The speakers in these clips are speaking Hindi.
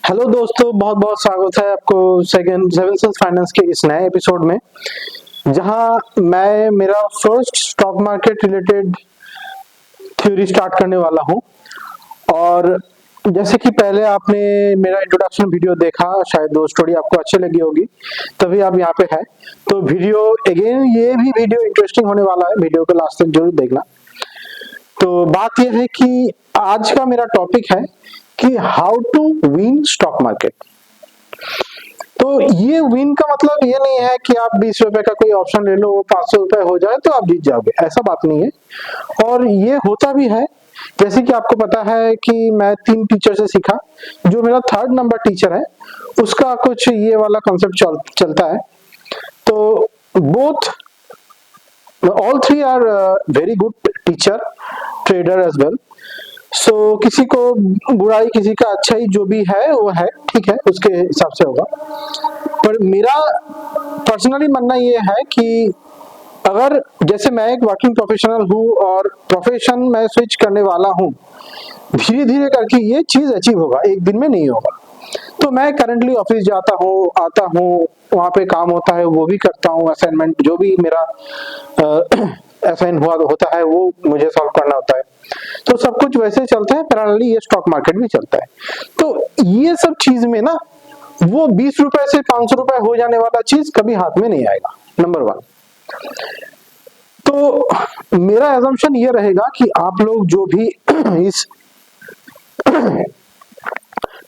हेलो दोस्तों, बहुत बहुत स्वागत है आपको सेवन सेंस फाइनेंस के इस नए एपिसोड में, जहां मैं मेरा first stock market related theory start करने वाला हूं। और जैसे कि पहले आपने मेरा इंट्रोडक्शन वीडियो देखा, शायद वो स्टोरी आपको अच्छी लगी होगी, तभी आप यहाँ पे है। तो वीडियो अगेन, ये भी वीडियो इंटरेस्टिंग होने वाला है, वीडियो को लास्ट तक जरूर देखना। तो बात यह है कि आज का मेरा टॉपिक है कि how to win stock market. तो ये विन का मतलब ये नहीं है कि आप 20 रुपए का कोई ऑप्शन ले लो, वो 500 रुपए हो जाए तो आप जीत जाओगे, ऐसा बात नहीं है। और ये होता भी है, जैसे कि आपको पता है कि मैं 3 टीचर से सीखा। जो मेरा 3rd नंबर टीचर है, उसका कुछ ये वाला कॉन्सेप्ट चलता है। तो both all 3 are very good teacher, trader as well. So किसी को बुराई, किसी का अच्छाई, जो भी है वो है, ठीक है, उसके हिसाब से होगा। पर मेरा पर्सनली मानना ये है कि अगर जैसे मैं एक वर्किंग प्रोफेशनल हूँ और प्रोफेशन में स्विच करने वाला हूँ, धीरे धीरे करके ये चीज अचीव होगा, एक दिन में नहीं होगा। तो मैं करंटली ऑफिस जाता हूँ, आता हूँ, वहां पे काम होता है वो भी करता हूँ, असाइनमेंट जो भी मेरा असाइन हुआ होता है वो मुझे सॉल्व करना होता है। तो सब कुछ वैसे चलता है, पैरेलली ये स्टॉक मार्केट भी चलता है। तो ये सब चीज में ना, वो 20 रुपए से 500 रुपए हो जाने वाला चीज कभी हाथ में नहीं आएगा, नंबर 1। तो मेरा एजम्पशन ये रहेगा कि आप लोग जो भी इस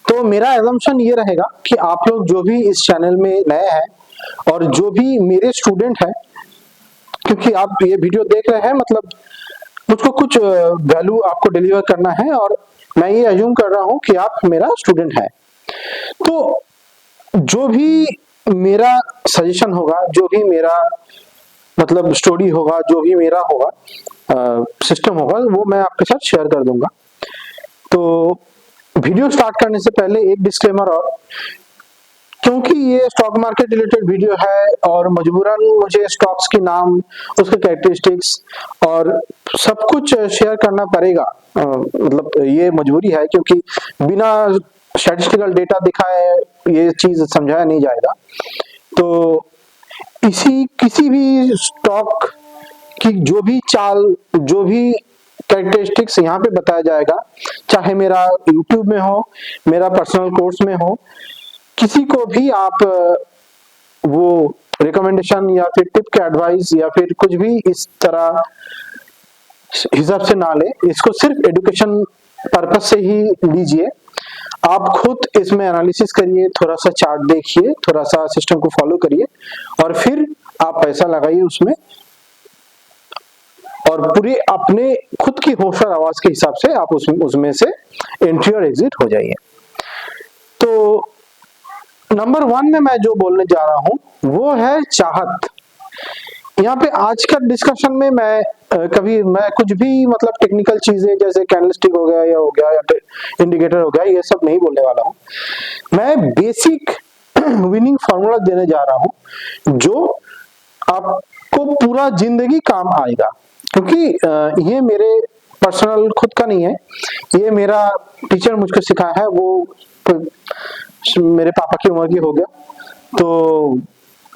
तो मेरा एजम्पशन ये रहेगा कि आप लोग जो भी इस चैनल में नए हैं और जो भी मेरे स्टूडेंट हैं, क्योंकि आप ये वीडियो देख रहे हैं, मतलब मुझको कुछ वैल्यू आपको डिलीवर करना है, और मैं ये अज्यूम कर रहा हूं कि आप मेरा स्टूडेंट है। तो जो भी मेरा सजेशन होगा, जो भी मेरा मतलब स्टोरी होगा, जो भी मेरा होगा, सिस्टम होगा, वो मैं आपके साथ शेयर कर दूंगा। तो वीडियो स्टार्ट करने से पहले एक डिस्क्लेमर, और क्योंकि ये स्टॉक मार्केट रिलेटेड वीडियो है और मजबूरन मुझे स्टॉक्स के नाम, उसके कैरेक्टरिस्टिक्स और सब कुछ शेयर करना पड़ेगा। मतलब ये मजबूरी है, क्योंकि बिना स्टैटिस्टिकल डेटा दिखाए ये चीज समझाया नहीं जाएगा। तो किसी भी स्टॉक की जो भी चाल, जो भी कैरेक्टरिस्टिक्स यहाँ पे बताया जाएगा, चाहे मेरा यूट्यूब में हो, मेरा पर्सनल कोर्स में हो, किसी को भी आप वो रिकमेंडेशन या फिर टिप के एडवाइस या फिर कुछ भी इस तरह हिसाब से ना ले। इसको सिर्फ एजुकेशन पर्पस से ही लीजिए। आप खुद इसमें एनालिसिस करिए, थोड़ा सा चार्ट देखिए, थोड़ा सा सिस्टम को फॉलो करिए, और फिर आप पैसा लगाइए उसमें, और पूरी अपने खुद की होश और आवाज के हिसाब से आप उसमें से एंट्री और एग्जिट हो जाइए। तो नंबर 1 में मैं जो बोलने जा रहा हूं वो है चाहत। यहाँ पे आज का डिस्कशन में मैं कुछ भी मतलब टेक्निकल चीजें जैसे कैंडलस्टिक हो गया या इंडिकेटर हो गया, ये सब नहीं बोलने वाला हूँ। मैं बेसिक विनिंग फॉर्मूला देने जा रहा हूँ, जो आपको पूरा जिंदगी काम आएगा। क्योंकि ये मेरे पर्सनल खुद का नहीं है, ये मेरा टीचर मुझको सिखाया है। वो मेरे पापा की उम्र की हो गया, तो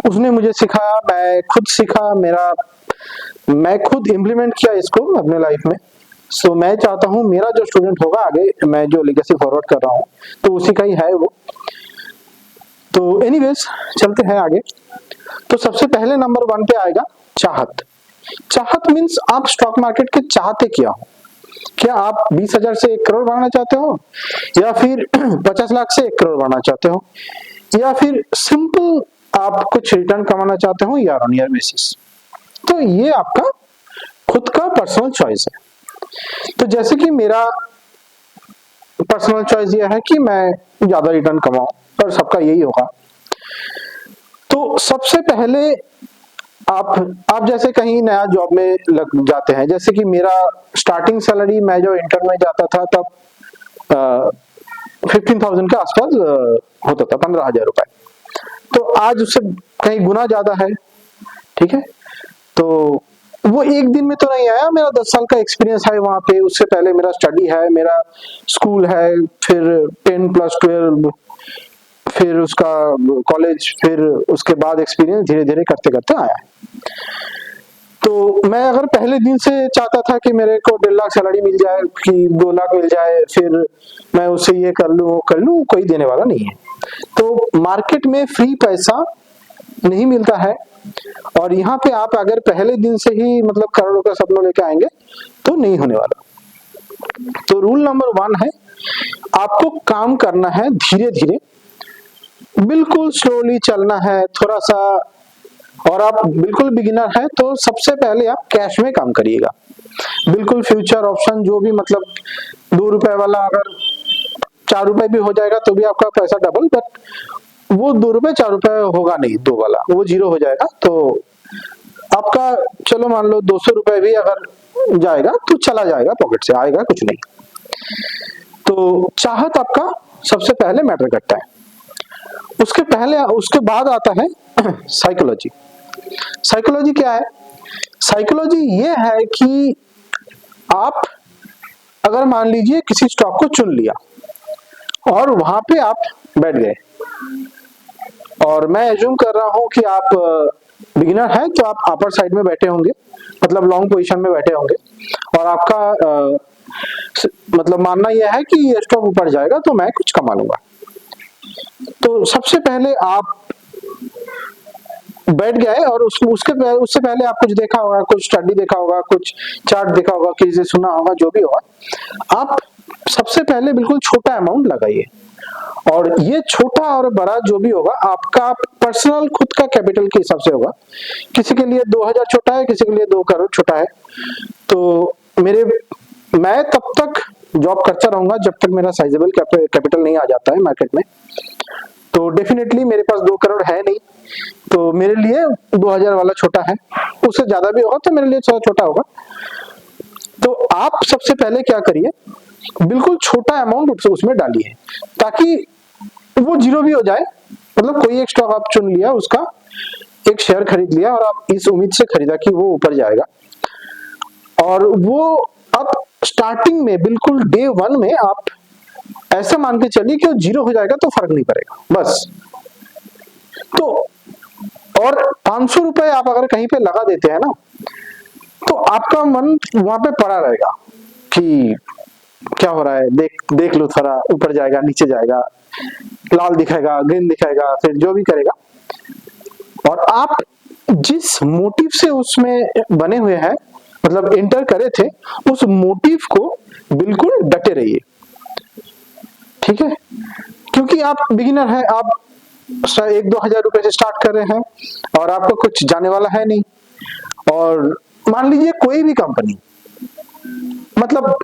उसने मुझे सिखाया, मैं खुद सीखा, मैं खुद इम्प्लीमेंट किया इसको अपने लाइफ में। सो मैं चाहता हूं मेरा जो स्टूडेंट होगा आगे, मैं जो लेगेसी फॉरवर्ड कर रहा हूं, तो उसी का ही है वो। तो एनीवेज, चलते हैं आगे। तो सबसे पहले नंबर 1 पे आएगा चाहत। चाहत मीन्स आप स्टॉक मार्केट के चाहते क्या हो। क्या आप 20,000 से 1 करोड़ बनाना चाहते हो, या फिर 50 लाख से 1 करोड़ बनाना चाहते हो, या फिर सिंपल आप कुछ रिटर्न कमाना चाहते हो ईयर ऑन ईयर बेसिस। तो ये आपका खुद का पर्सनल चॉइस है। तो जैसे कि मेरा पर्सनल चॉइस ये है कि मैं ज्यादा रिटर्न कमाऊं, और सबका यही होगा। तो सबसे पहले आप जैसे कहीं नया जॉब में लग जाते हैं, जैसे कि मेरा स्टार्टिंग सैलरी, मैं जो इंटर्न में जाता था तब 15,000 के आसपास होता था, 15,000 रुपए। तो आज उससे कहीं गुना ज्यादा है, ठीक है। तो वो एक दिन में तो नहीं आया, मेरा 10 साल का एक्सपीरियंस है वहां पे, उससे पहले मेरा स्टडी है, मेरा स्कूल है, फिर 10 + 12, फिर उसका कॉलेज, फिर उसके बाद एक्सपीरियंस धीरे धीरे करते करते आया है। तो मैं अगर पहले दिन से चाहता था कि मेरे को 1.5 लाख सैलरी मिल जाए, कि 2 लाख मिल जाए, फिर मैं उससे ये कर लूं वो कर लूं, कोई देने वाला नहीं है। तो मार्केट में फ्री पैसा नहीं मिलता है, और यहाँ पे आप अगर पहले दिन से ही मतलब करोड़ों का सपना लेके आएंगे तो नहीं होने वाला। तो रूल नंबर 1 है, आपको काम करना है धीरे धीरे, बिल्कुल स्लोली चलना है थोड़ा सा। और आप बिल्कुल बिगिनर है तो सबसे पहले आप कैश में काम करिएगा। बिल्कुल फ्यूचर ऑप्शन जो भी, मतलब 2 रुपए वाला अगर 4 रुपए भी हो जाएगा तो भी आपका पैसा डबल, बट वो 2 रुपए 4 रुपए होगा नहीं, 2 वाला वो 0 हो जाएगा। तो आपका चलो मान लो 200 रुपए भी अगर जाएगा तो चला जाएगा, पॉकेट से आएगा कुछ नहीं। तो चाहत आपका सबसे पहले मैटर करता है। उसके बाद आता है साइकोलॉजी। साइकोलॉजी क्या है? साइकोलॉजी ये है कि आप अगर मान लीजिए किसी स्टॉक को चुन लिया और वहां पे आप बैठ गए, और मैं एज्यूम कर रहा हूं कि आप बिगिनर हैं तो आप अपर साइड में बैठे होंगे, मतलब लॉन्ग पोजीशन में बैठे होंगे, और आपका मतलब मानना यह है कि ये स्टॉक ऊपर जाएगा तो मैं कुछ कमा लूंगा। तो सबसे पहले आप बैठ गए और उससे पहले आप कुछ देखा होगा, कुछ स्टडी देखा होगा, कुछ चार्ट देखा होगा, किसी से सुना होगा, जो भी होगा। आप सबसे पहले बिल्कुल छोटा अमाउंट लगाइए, और ये छोटा और बड़ा जो भी होगा आपका पर्सनल खुद का कैपिटल के हिसाब से होगा। किसी के लिए 2000 छोटा है, किसी के लिए 2 करोड़ छोटा है। तो मैं तब तक जॉब करता रहूंगा जब तक मेरा साइजेबल कैपिटल नहीं आ जाता है मार्केट में। तो डेफिनेटली मेरे पास 2 करोड़ है नहीं, तो मेरे लिए 2000 वाला छोटा है, उससे ज्यादा भी होगा तो मेरे लिए थोड़ा छोटा होगा। तो आप सबसे पहले क्या करिए, बिल्कुल छोटा अमाउंट उसमें डालिए, ताकि वो 0 भी हो जाए। मतलब कोई एक स्टॉक आप चुन लिया, उसका एक शेयर खरीद लिया, और आप इस उम्मीद से खरीदा कि वो ऊपर जाएगा, और वो आप स्टार्टिंग में बिल्कुल डे 1 में आप ऐसा मान के चलिए कि वो 0 हो जाएगा तो फर्क नहीं पड़ेगा बस। तो और 500 रुपए आप अगर कहीं पे लगा देते हैं ना, तो आपका मन वहां पे पड़ा रहेगा कि क्या हो रहा है, देख लो थोड़ा, ऊपर जाएगा नीचे जाएगा, लाल दिखाएगा ग्रीन दिखाएगा, फिर जो भी करेगा। और आप जिस मोटिव से उसमें बने हुए हैं, मतलब एंटर करे थे, उस मोटिव को बिल्कुल डटे रहिए, ठीक है? क्योंकि आप बिगिनर हैं, आप 1-2 हजार रुपए से स्टार्ट कर रहे हैं, और आपको कुछ जाने वाला है नहीं। और मान लीजिए कोई भी कंपनी, मतलब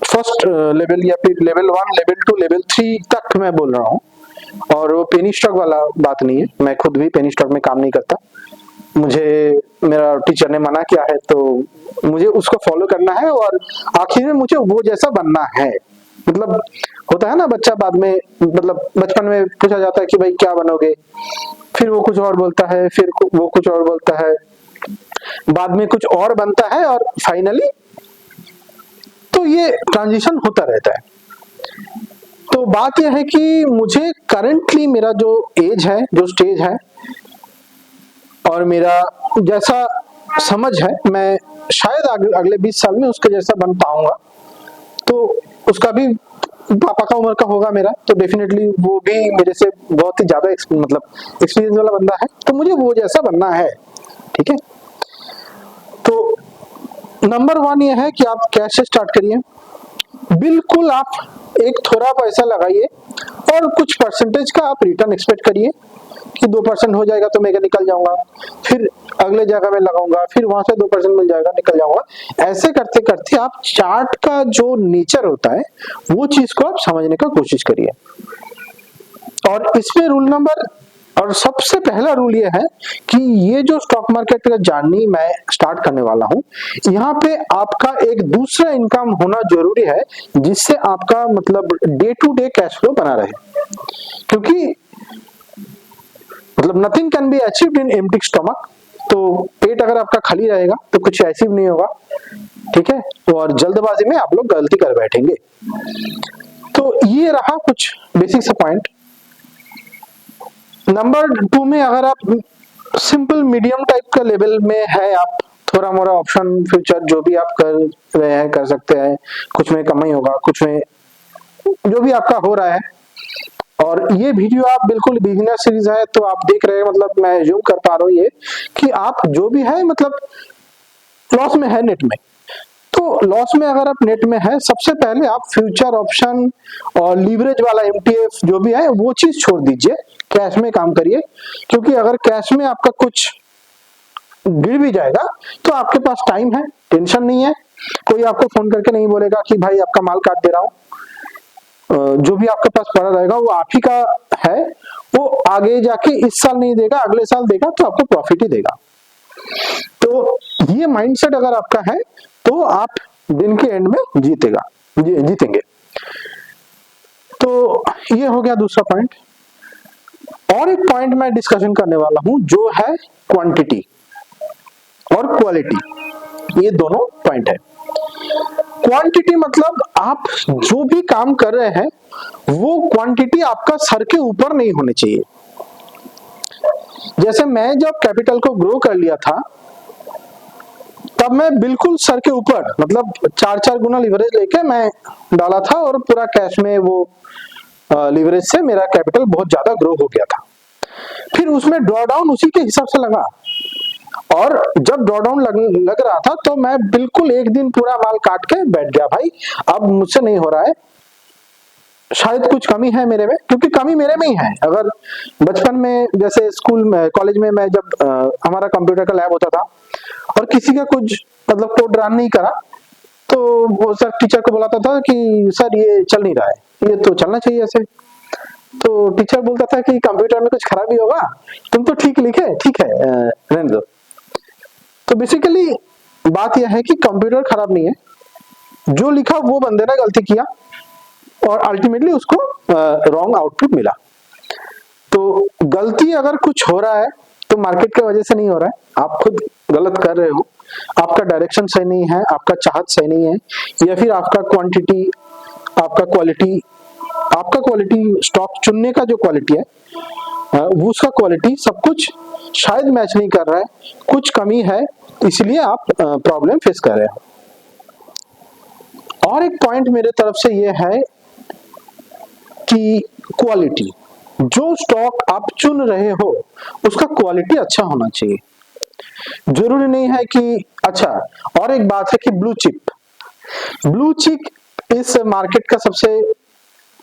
फर्स्ट लेवल या फिर लेवल 1, लेवल 2, लेवल 3 तक मैं बोल रहा हूँ, और वो पेनी स्टॉक वाला बात नहीं है। मैं खुद भी पेनी स्टॉक में काम नहीं करता, मुझे मेरा टीचर ने मना किया है तो मुझे उसको फॉलो करना है, और आखिर में मुझे वो जैसा बनना है। मतलब होता है ना, बच्चा बाद में, मतलब बचपन में पूछा जाता है कि भाई क्या बनोगे, फिर वो कुछ और बोलता है, फिर वो कुछ और बोलता है, बाद में कुछ और बनता है, और फाइनली तो ये ट्रांजिशन होता रहता है। तो बात यह है कि मुझे करंटली मेरा जो एज है, जो स्टेज है, और मेरा जैसा समझ है, मैं शायद अगले 20 साल में उसके जैसा बन पाऊंगा। तो उसका भी पापा का उम्र का होगा मेरा, तो डेफिनेटली वो भी मेरे से बहुत ही ज्यादा मतलब एक्सपीरियंस वाला बंदा है, तो मुझे वो जैसा बनना है, ठीक है? तो नंबर 1 ये है कि आप कैश से स्टार्ट करिए, बिल्कुल आप एक थोड़ा पैसा लगाइए, और कुछ परसेंटेज का आप रिटर्न एक्सपेक्ट करिए कि 2% हो जाएगा तो मैं निकल जाऊंगा, फिर अगले जगह में लगाऊंगा, फिर वहां से 2% मिल जाएगा, निकल जाऊंगा। ऐसे करते करते आप चार्ट का जो नेचर होता है वो चीज को आप समझने का कोशिश करिए। और इसमें रूल नंबर, और सबसे पहला रूल ये है कि ये जो स्टॉक मार्केट का जर्नी मैं स्टार्ट करने वाला हूं, यहाँ पे आपका एक दूसरा इनकम होना जरूरी है, जिससे आपका मतलब day to day cash flow बना रहे। क्योंकि मतलब nothing can be achieved in empty stomach, तो पेट अगर आपका खाली रहेगा तो कुछ अचीव नहीं होगा, ठीक है, और जल्दबाजी में आप लोग गलती कर बैठेंगे। तो ये रहा कुछ बेसिक सा पॉइंट। नंबर 2 में अगर आप सिंपल मीडियम टाइप का लेवल में है, आप थोड़ा मोड़ा ऑप्शन फ्यूचर जो भी आप कर रहे हैं कर सकते हैं, कुछ में कमाई होगा, कुछ में जो भी आपका हो रहा है। और ये वीडियो आप बिल्कुल बिगिनर सीरीज है तो आप देख रहे हैं, मतलब मैं जूम कर पा रहा हूँ ये कि आप जो भी है मतलब लॉस में है नेट में। तो लॉस में अगर आप नेट में है, सबसे पहले आप फ्यूचर ऑप्शन और लीवरेज वाला एमटीएफ जो भी है वो चीज छोड़ दीजिए, कैश में काम करिए। क्योंकि अगर कैश में आपका कुछ गिर भी जाएगा तो आपके पास टाइम है, टेंशन नहीं है, कोई आपको फोन करके नहीं बोलेगा कि भाई आपका माल काट दे रहा हूं। जो भी आपके पास पड़ा रहेगा वो आप ही का है, वो आगे जाके इस साल नहीं देगा, अगले साल देगा तो आपको प्रॉफिट ही देगा। तो ये माइंडसेट अगर आपका है तो आप दिन के एंड में जीतेंगे। तो ये हो गया दूसरा पॉइंट। और एक पॉइंट मैं डिस्कशन करने वाला हूं जो है क्वांटिटी और क्वालिटी, ये दोनों पॉइंट है। क्वांटिटी मतलब आप जो भी काम कर रहे हैं वो क्वांटिटी आपका सर के ऊपर नहीं होनी चाहिए। जैसे मैं जब कैपिटल को ग्रो कर लिया था तब मैं बिल्कुल सर के ऊपर मतलब 4 गुना लीवरेज लेके मैं डाला था और पूरा कैश में वो लीवरेज से मेरा कैपिटल बहुत ज्यादा ग्रो हो गया था। फिर उसमें ड्रॉ डाउन उसी के हिसाब से लगा, और जब ड्रॉ डाउन लग रहा था तो मैं बिल्कुल एक दिन पूरा माल काट के बैठ गया, भाई अब मुझसे नहीं हो रहा है, शायद कुछ कमी है मेरे में, क्योंकि कमी मेरे में ही है। अगर बचपन में जैसे स्कूल में कॉलेज में मैं जब हमारा कंप्यूटर का लैब होता था और किसी का कुछ मतलब कोड रन नहीं करा तो वो सर टीचर को बुलाता था कि सर ये चल नहीं रहा है, ये तो चलना चाहिए ऐसे। तो टीचर बोलता था कि कंप्यूटर में कुछ खराबी होगा, तुम तो ठीक लिखे, ठीक है रहने दो। तो बेसिकली बात यह है कि कंप्यूटर खराब नहीं है, जो लिखा वो बंदे ने गलती किया और अल्टीमेटली उसको रॉन्ग आउटपुट मिला। तो गलती अगर कुछ हो रहा है तो मार्केट की वजह से नहीं हो रहा है, आप खुद गलत कर रहे हो, आपका डायरेक्शन सही नहीं है, आपका चाहत सही नहीं है, या फिर आपका क्वांटिटी, आपका क्वालिटी स्टॉक चुनने का जो क्वालिटी है वो उसका क्वालिटी सब कुछ शायद मैच नहीं कर रहा है, कुछ कमी है, इसलिए आप प्रॉब्लम फेस कर रहे हो। और एक पॉइंट मेरे तरफ से ये है कि क्वालिटी, जो स्टॉक आप चुन रहे हो उसका क्वालिटी अच्छा होना चाहिए। जरूरी नहीं है कि अच्छा, और एक बात है कि ब्लू चिप इस मार्केट का सबसे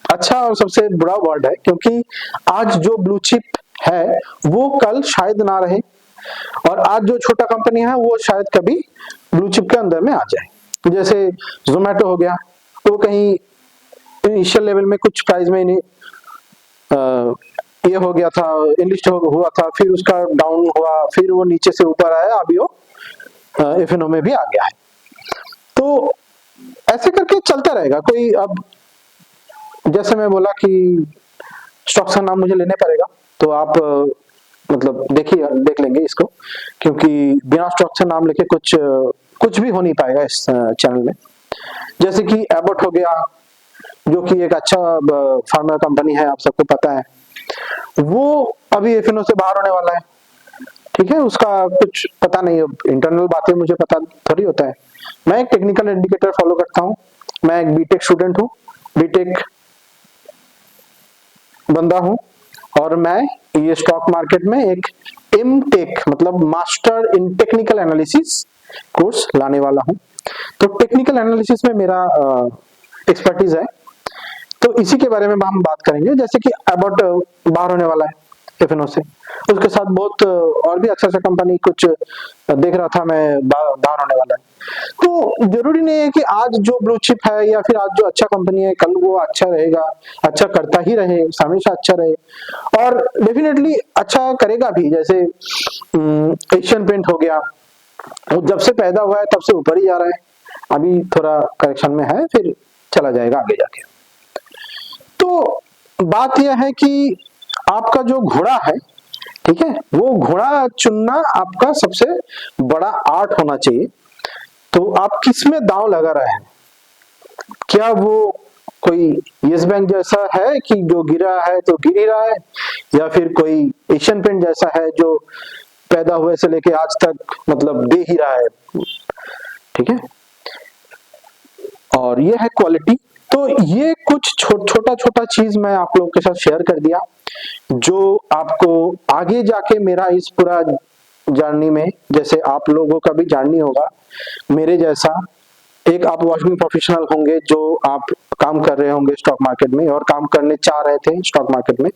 अच्छा और सबसे बुरा वर्ड है, क्योंकि आज जो ब्लू चिप है वो कल शायद ना रहे, और आज जो छोटा कंपनी है वो शायद कभी ब्लू चिप के अंदर में आ जाए। जैसे जोमेटो हो गया, तो कहीं इनिशियल लेवल में कुछ प्राइस में नहीं ये हो गया था, इनलिस्ट हुआ था, फिर उसका डाउन हुआ, फिर वो नीचे से ऊपर आया, अभी वो एफएनओ में भी आ गया है। तो ऐसे करके चलता रहेगा। कोई अब जैसे मैं बोला कि स्टॉक्स का नाम मुझे लेने पड़ेगा, तो आप मतलब देख लेंगे इसको, क्योंकि बिना स्टॉक से नाम लेके कुछ भी हो नहीं पाएगा इस चैनल में। जैसे कि एबॉट हो गया, जो कि एक अच्छा फार्मा कंपनी है, आप सबको पता है, वो अभी एफएनओ से बाहर होने वाला है, ठीक है। उसका कुछ पता नहीं, इंटरनल बातें मुझे पता थोड़ी होता है। मैं एक टेक्निकल इंडिकेटर फॉलो करता हूँ, मैं एक बीटेक स्टूडेंट हूँ, बीटेक बंदा हूँ, और मैं ये स्टॉक मार्केट में एक एमटेक मतलब master in technical analysis course लाने वाला हूँ। तो टेक्निकल एनालिसिस में मेरा एक्सपर्टीज है, तो इसी के बारे में हम बात करेंगे। जैसे कि एबॉट बाहर होने वाला है एफएनओ से, उसके साथ बहुत और भी अच्छा कंपनी कुछ देख रहा था मैं, बाहर होने वाला है। तो जरूरी नहीं है कि आज जो ब्लू चिप है या फिर आज जो अच्छा कंपनी है कल वो अच्छा रहेगा, अच्छा करता ही रहे, हमेशा अच्छा रहे, और डेफिनेटली अच्छा करेगा भी। जैसे एशियन पेंट हो गया, वो जब से पैदा हुआ है तब से ऊपर ही जा रहा है, अभी थोड़ा करेक्शन में है, फिर चला जाएगा आगे जाके। तो बात यह है कि आपका जो घोड़ा है ठीक है, वो घोड़ा चुनना आपका सबसे बड़ा आर्ट होना चाहिए। तो आप किस में दांव लगा रहे हैं? क्या वो कोई यस बैंक जैसा है कि जो गिरा है तो गिर ही रहा है, या फिर कोई एशियन पेंट जैसा है जो पैदा हुए से लेके आज तक मतलब दे ही रहा है? ठीक है, और ये है क्वालिटी। तो ये कुछ छोटा छोटा चीज मैं आप लोगों के साथ शेयर कर दिया, जो आपको आगे जाके मेरा इस पूरा जर्नी में, जैसे आप लोगों का भी जर्नी होगा मेरे जैसा, एक आप वॉचिंग प्रोफेशनल होंगे जो आप काम कर रहे होंगे स्टॉक मार्केट में और काम करने चाह रहे थे स्टॉक मार्केट में,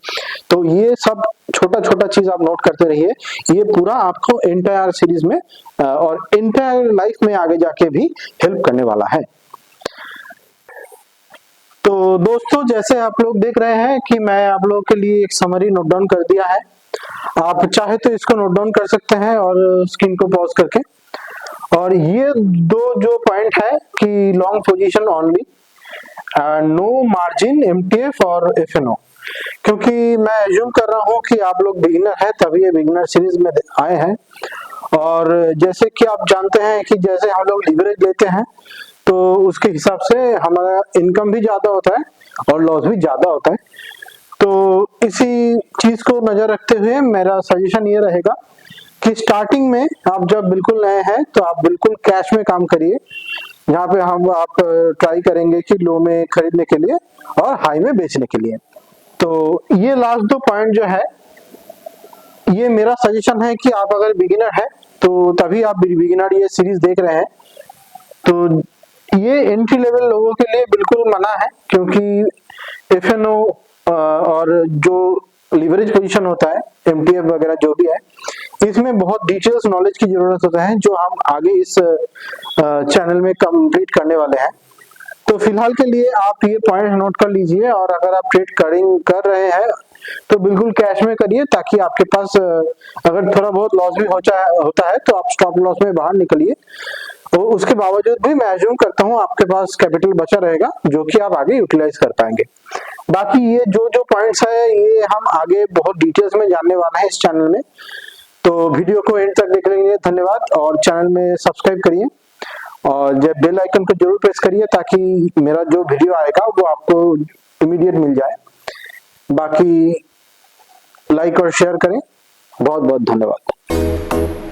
तो ये सब छोटा छोटा चीज आप नोट करते रहिए। ये पूरा आपको एंटायर सीरीज में और एंटायर लाइफ में आगे जाके भी हेल्प करने वाला है। तो दोस्तों, जैसे आप लोग देख रहे हैं कि मैं आप लोगों के लिए एक समरी नोट डाउन कर दिया है। आप चाहे तो इसको नोट डाउन कर सकते हैं और स्क्रीन को पॉज करके। और ये दो जो पॉइंट है कि long position only, no margin, MTF और एफएनओ, क्योंकि मैं एज्यूम कर रहा हूं कि आप लोग बिगिनर है तभी ये बिगिनर सीरीज में आए हैं। और जैसे कि आप जानते हैं कि जैसे हम लोग लीवरेज लेते हैं तो उसके हिसाब से हमारा इनकम भी ज्यादा होता है और लॉस भी ज्यादा होता है। तो इसी चीज को नजर रखते हुए मेरा सजेशन ये रहेगा कि स्टार्टिंग में आप जब बिल्कुल नए हैं तो आप बिल्कुल कैश में काम करिए, जहाँ पे आप ट्राई करेंगे कि लो में खरीदने के लिए और हाई में बेचने के लिए। तो ये लास्ट दो पॉइंट जो है, ये मेरा सजेशन है कि आप अगर बिगिनर है तो तभी आप बिगिनर ये सीरीज देख रहे हैं, तो ये एंट्री लेवल लोगों के लिए बिल्कुल मना है, क्योंकि एफएनओ और जो लीवरेज पोजीशन होता है, एमटीएफ वगैरह जो भी है, इसमें बहुत डिटेल्स नॉलेज की जरूरत होता है जो हम आगे इस चैनल में कंप्लीट करने वाले हैं। तो फिलहाल के लिए आप ये पॉइंट नोट कर लीजिए, और अगर आप ट्रेड कर रहे हैं तो बिल्कुल कैश में करिए, ताकि आपके पास अगर थोड़ा बहुत लॉस भी होता है तो आप स्टॉप लॉस में बाहर निकलिए। तो उसके बावजूद भी मैं अज्यूम करता हूँ आपके पास कैपिटल बचा रहेगा जो कि आप आगे यूटिलाइज कर पाएंगे। बाकी ये जो पॉइंट्स है ये हम आगे बहुत डिटेल्स में जानने वाला है इस चैनल में। तो वीडियो को एंड तक देखने के लिए धन्यवाद, और चैनल में सब्सक्राइब करिए और जब बेल आइकन को जरूर प्रेस करिए ताकि मेरा जो वीडियो आएगा वो आपको इमीडिएट मिल जाए। बाकी लाइक और शेयर करें। बहुत बहुत धन्यवाद।